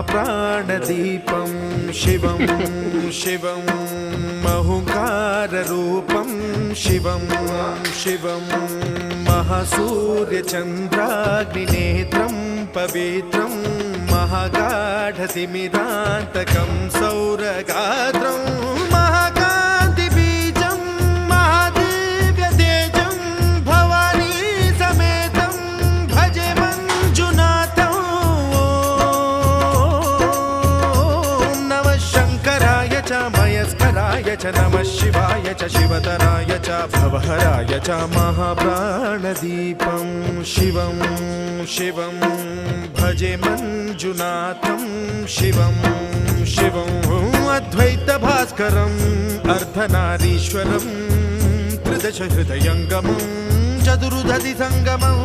महाप्राणदीपं शिवं शिवं महुकाररूपं शिवं शिवं महासूर्यचन्द्राग्निनेत्रं पवित्रं महागाढतिमिरान्तकं सौरगात्रं महाकान्तिबीजं महादिव्यतेजं भवानी समेतं भजे मञ्जुनाथं। ॐ नमः शङ्कराय च मयस्कराय च नमः शिवाय च शिवतराय च भवहराय च महाप्राणदीपं शिवं शिवं भजे मञ्जुनाथं शिवं शिवं अद्वैतभास्करम् अर्धनारीश्वरं त्रिदश हृदयङ्गमं चतुर्दधि सङ्गमं